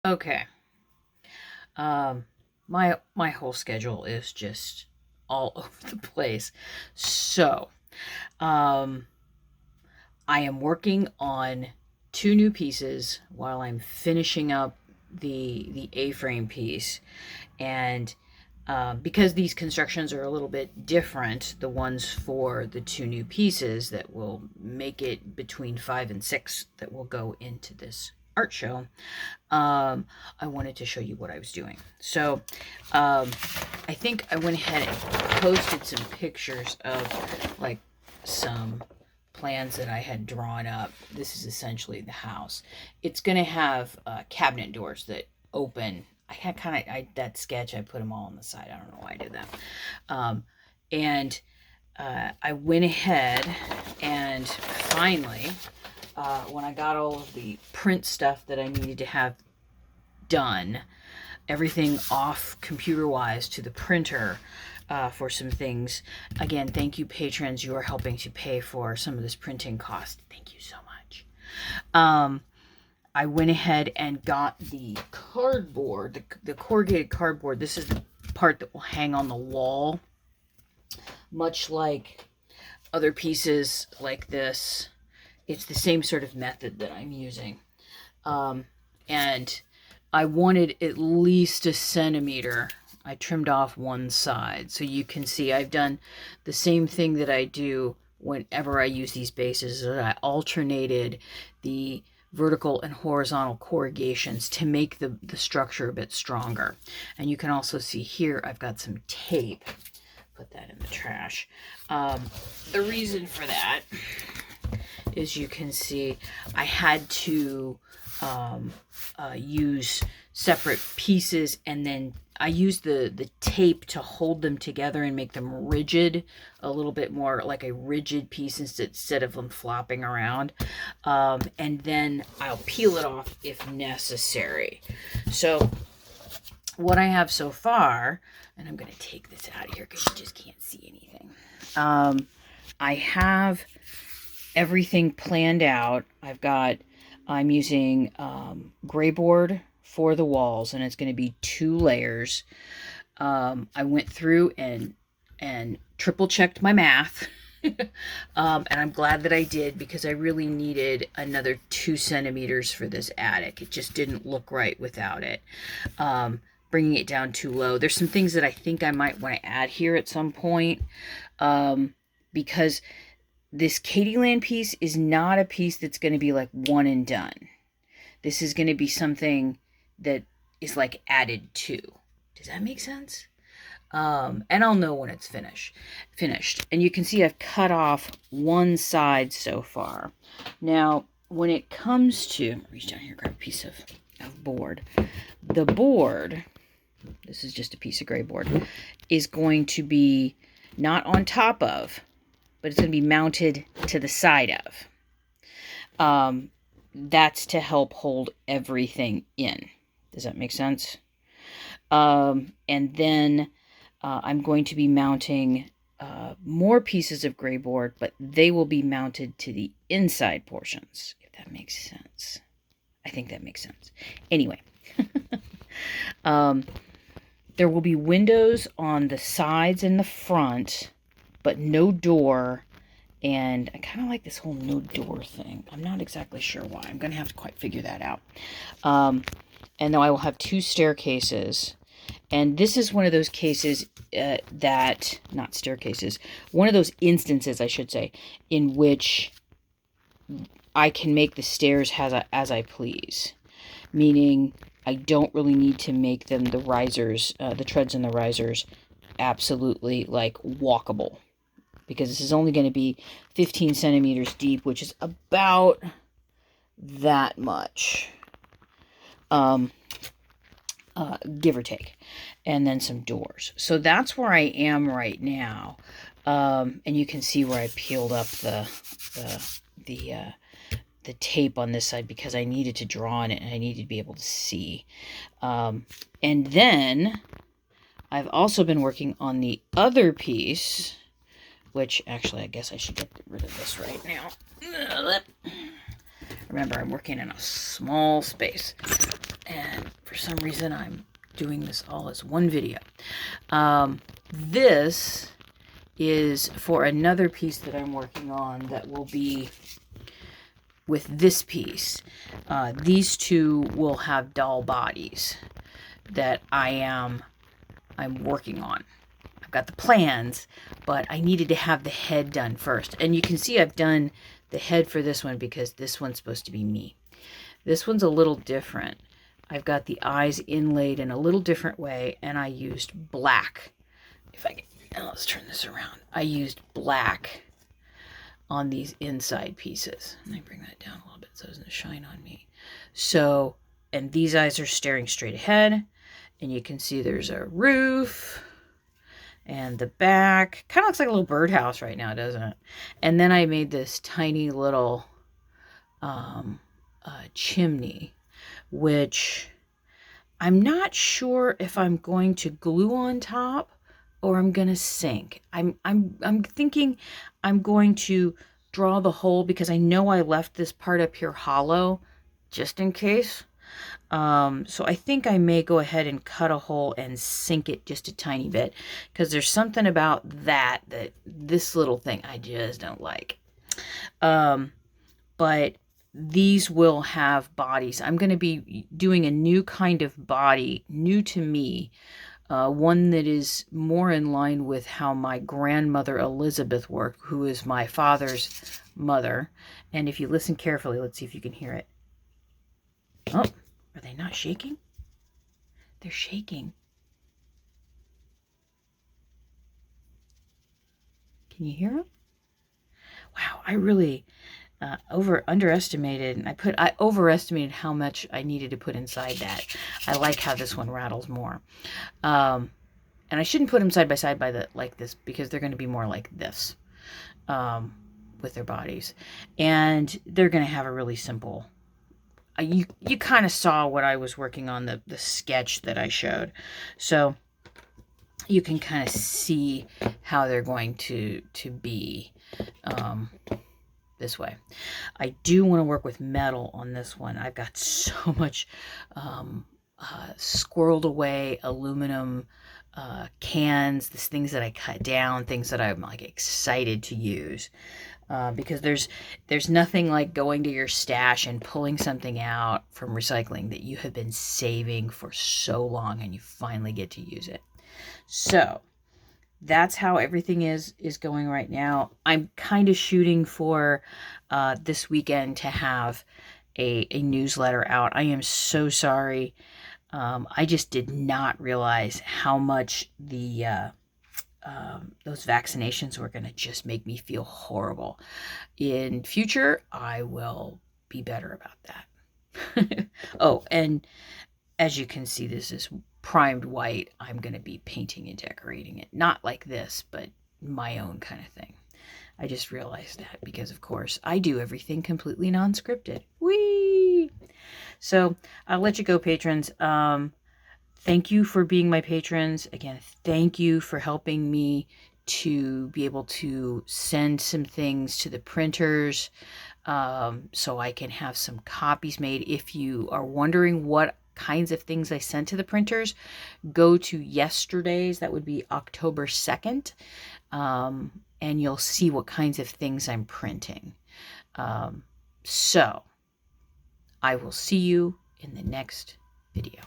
Okay. My whole schedule is just all over the place. So, um, I am working on two new pieces while I'm finishing up the A-frame piece, and because these constructions are a little bit different, the ones for the two new pieces that will make it between 5 and 6 that will go into this art show, um, I wanted to show you what I was doing. So I think I went ahead and posted some pictures of like some plans that I had drawn up. This is essentially the house. It's going to have cabinet doors that open. I had that sketch, I put them all on the side. I don't know why I did that. And I went ahead and finally, when I got all of the print stuff that I needed to have done, everything off computer-wise to the printer, for some things. Again, thank you, patrons. You are helping to pay for some of this printing cost. Thank you so much. I went ahead and got the cardboard, the corrugated cardboard. This is the part that will hang on the wall, much like other pieces like this. It's the same sort of method that I'm using. And I wanted at least a centimeter. I trimmed off one side. So you can see I've done the same thing that I do whenever I use these bases. I alternated the vertical and horizontal corrugations to make the structure a bit stronger. And you can also see here I've got some tape. Put that in the trash. The reason for that is, you can see I had to use separate pieces, and then I used the tape to hold them together and make them rigid, a little bit more like a rigid piece instead of them flopping around. And then I'll peel it off if necessary. So what I have so far, and I'm going to take this out of here because you just can't see anything. I have everything planned out. I'm using gray board for the walls, and it's going to be 2 layers. I went through and triple checked my math. And I'm glad that I did, because I really needed another 2 centimeters for this attic. It just didn't look right without it. Bringing it down too low. There's some things that I think I might want to add here at some point, because this Katieland piece is not a piece that's going to be like one and done. This is going to be something that is like added to. Does that make sense? And I'll know when it's finished. And you can see I've cut off one side so far. Now, when it comes to, reach down here, grab a piece of board. The board, this is just a piece of gray board, is going to be not on top of, but it's going to be mounted to the side of. That's to help hold everything in. Does that make sense? And then I'm going to be mounting more pieces of gray board, but they will be mounted to the inside portions, if that makes sense. I think that makes sense. Anyway, there will be windows on the sides and the front, but no door. And I kind of like this whole no door thing. I'm not exactly sure why. I'm going to have to quite figure that out. And then I will have 2 staircases. And this is one of those cases not staircases, one of those instances, I should say, in which I can make the stairs as I please. Meaning I don't really need to make them, the risers, the treads and the risers, absolutely like walkable. Because this is only going to be 15 centimeters deep, which is about that much, give or take, and then some doors. So that's where I am right now, and you can see where I peeled up the tape on this side because I needed to draw on it and I needed to be able to see. And then I've also been working on the other piece, which actually I guess I should get rid of this right now. Remember, I'm working in a small space. And some reason I'm doing this all as one video. This is for another piece that I'm working on that will be with this piece. These two will have doll bodies that I'm working on. I've got the plans, but I needed to have the head done first. And you can see I've done the head for this one because this one's supposed to be me. This one's a little different. I've got the eyes inlaid in a little different way, and I used black. If I can, let's turn this around. I used black on these inside pieces. Let me bring that down a little bit so it doesn't shine on me. So, and these eyes are staring straight ahead, and you can see there's a roof and the back. Kind of looks like a little birdhouse right now, doesn't it? And then I made this tiny little chimney, which I'm not sure if I'm going to glue on top or I'm gonna sink. I'm thinking I'm going to draw the hole because I know I left this part up here hollow just in case. So I think I may go ahead and cut a hole and sink it just a tiny bit because there's something about that this little thing I just don't like. But these will have bodies. I'm going to be doing a new kind of body, new to me, one that is more in line with how my grandmother Elizabeth worked, who is my father's mother. And if you listen carefully, let's see if you can hear it. Oh, are they not shaking? They're shaking. Can you hear them? Wow, I really underestimated. I overestimated how much I needed to put inside that. I like how this one rattles more. And I shouldn't put them side by side like this because they're going to be more like this with their bodies. And they're going to have a really simple... You kind of saw what I was working on, the sketch that I showed. So you can kind of see how they're going to be this way. I do want to work with metal on this one. I've got so much squirreled away aluminum cans, these things that I cut down, things that I'm like excited to use. Because there's nothing like going to your stash and pulling something out from recycling that you have been saving for so long and you finally get to use it. So that's how everything is going right now. I'm kind of shooting for this weekend to have a newsletter out. I am so sorry. I just did not realize how much those vaccinations were going to just make me feel horrible. In future, I will be better about that. Oh, and as you can see, this is primed white. I'm going to be painting and decorating it. Not like this, but my own kind of thing. I just realized that because, of course, I do everything completely non-scripted. Whee! So I'll let you go, patrons. Thank you for being my patrons. Again, thank you for helping me to be able to send some things to the printers so I can have some copies made. If you are wondering what kinds of things I sent to the printers, go to yesterday's. That would be October 2nd. And you'll see what kinds of things I'm printing. So I will see you in the next video.